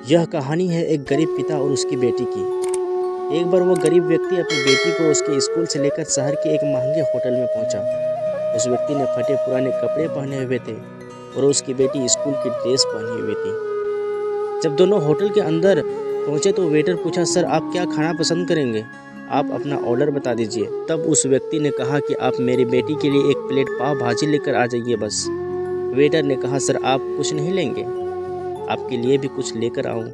यह कहानी है एक गरीब पिता और उसकी बेटी की। एक बार वो गरीब व्यक्ति अपनी बेटी को उसके स्कूल से लेकर शहर के एक महंगे होटल में पहुंचा। उस व्यक्ति ने फटे पुराने कपड़े पहने हुए थे और उसकी बेटी स्कूल की ड्रेस पहनी हुई थी। जब दोनों होटल के अंदर पहुंचे तो वेटर पूछा, सर आप क्या खाना पसंद करेंगे? आप अपना ऑर्डर बता दीजिए। तब उस व्यक्ति ने कहा कि आप मेरी बेटी के लिए एक प्लेट पाव भाजी लेकर आ जाइए बस। वेटर ने कहा, सर आप कुछ नहीं लेंगे? आपके लिए भी कुछ लेकर आऊं?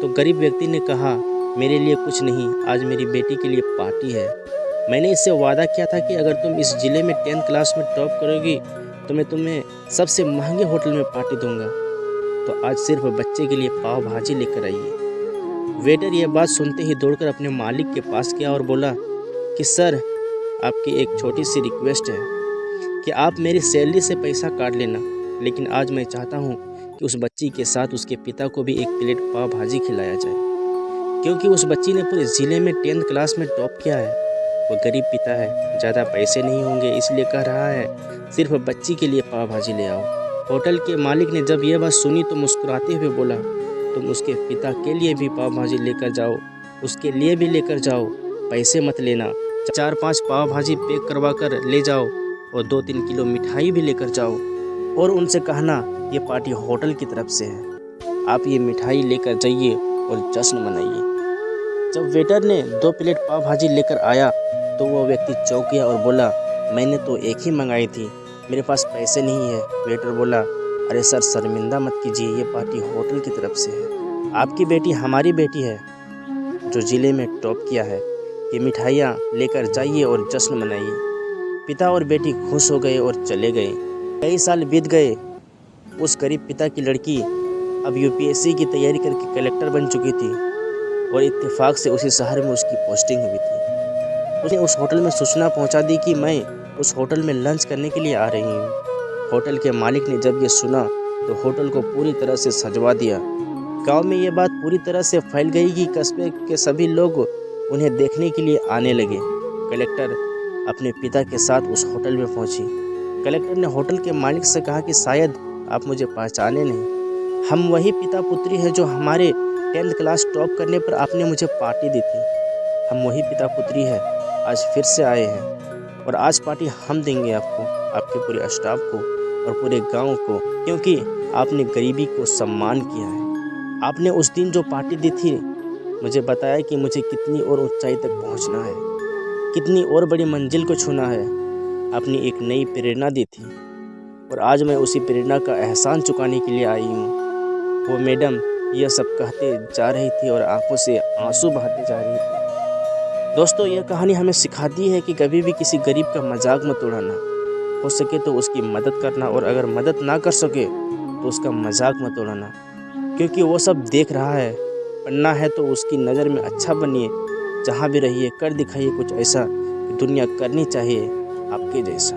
तो गरीब व्यक्ति ने कहा, मेरे लिए कुछ नहीं, आज मेरी बेटी के लिए पार्टी है। मैंने इससे वादा किया था कि अगर तुम इस ज़िले में 10th क्लास में टॉप करोगी तो मैं तुम्हें सबसे महंगे होटल में पार्टी दूंगा। तो आज सिर्फ बच्चे के लिए पाव भाजी लेकर आइए। वेटर यह बात सुनते ही दौड़कर अपने मालिक के पास गया और बोला कि सर, आपकी एक छोटी सी रिक्वेस्ट है कि आप मेरी सैलरी से पैसा काट लेना, लेकिन आज मैं चाहता हूँ कि उस बच्ची के साथ उसके पिता को भी एक प्लेट पाव भाजी खिलाया जाए, क्योंकि उस बच्ची ने पूरे ज़िले में 10th क्लास में टॉप किया है। वो गरीब पिता है, ज़्यादा पैसे नहीं होंगे, इसलिए कह रहा है सिर्फ बच्ची के लिए पाव भाजी ले आओ। होटल के मालिक ने जब यह बात सुनी तो मुस्कुराते हुए बोला, तुम उसके पिता के लिए भी पाव भाजी लेकर जाओ, उसके लिए भी लेकर जाओ, पैसे मत लेना। 4-5 पाव भाजी पैक करवा कर ले जाओ और 2-3 किलो मिठाई भी लेकर जाओ और उनसे कहना ये पार्टी होटल की तरफ से है, आप ये मिठाई लेकर जाइए और जश्न मनाइए। जब वेटर ने 2 प्लेट पाव भाजी लेकर आया तो वह व्यक्ति चौंक गया और बोला, मैंने तो एक ही मंगाई थी, मेरे पास पैसे नहीं है। वेटर बोला, अरे सर शर्मिंदा मत कीजिए, ये पार्टी होटल की तरफ से है। आपकी बेटी हमारी बेटी है जो ज़िले में टॉप किया है। ये मिठाइयाँ लेकर जाइए और जश्न मनाइए। पिता और बेटी खुश हो गए और चले गए। कई साल बीत गए। उस गरीब पिता की लड़की अब यूपीएससी की तैयारी करके कलेक्टर बन चुकी थी और इत्तेफाक से उसी शहर में उसकी पोस्टिंग हुई थी। उसने उस होटल में सूचना पहुंचा दी कि मैं उस होटल में लंच करने के लिए आ रही हूं। होटल के मालिक ने जब ये सुना तो होटल को पूरी तरह से सजवा दिया। गांव में ये बात पूरी तरह से फैल गई कि कस्बे के सभी लोग उन्हें देखने के लिए आने लगे। कलेक्टर अपने पिता के साथ उस होटल में पहुंची। कलेक्टर ने होटल के मालिक से कहा कि शायद आप मुझे पहचाने नहीं, हम वही पिता पुत्री हैं जो हमारे 10th क्लास टॉप करने पर आपने मुझे पार्टी दी थी। हम वही पिता पुत्री हैं, आज फिर से आए हैं और आज पार्टी हम देंगे आपको, आपके पूरे स्टाफ को और पूरे गांव को, क्योंकि आपने गरीबी को सम्मान किया है। आपने उस दिन जो पार्टी दी थी मुझे बताया कि मुझे कितनी और ऊंचाई तक पहुंचना है, कितनी और बड़ी मंजिल को छूना है। आपने एक नई प्रेरणा दी थी और आज मैं उसी प्रेरणा का एहसान चुकाने के लिए आई हूँ। वो मैडम यह सब कहते जा रही थी और आंखों से आंसू बहाते जा रही थी। दोस्तों, यह कहानी हमें सिखाती है कि कभी भी किसी गरीब का मजाक मत उड़ाना। हो सके तो उसकी मदद करना और अगर मदद ना कर सके तो उसका मजाक मत उड़ाना, क्योंकि वो सब देख रहा है। बनना है तो उसकी नज़र में अच्छा बनिए, जहाँ भी रहिए कर दिखाइए कुछ ऐसा कि दुनिया करनी चाहिए आपके जैसा।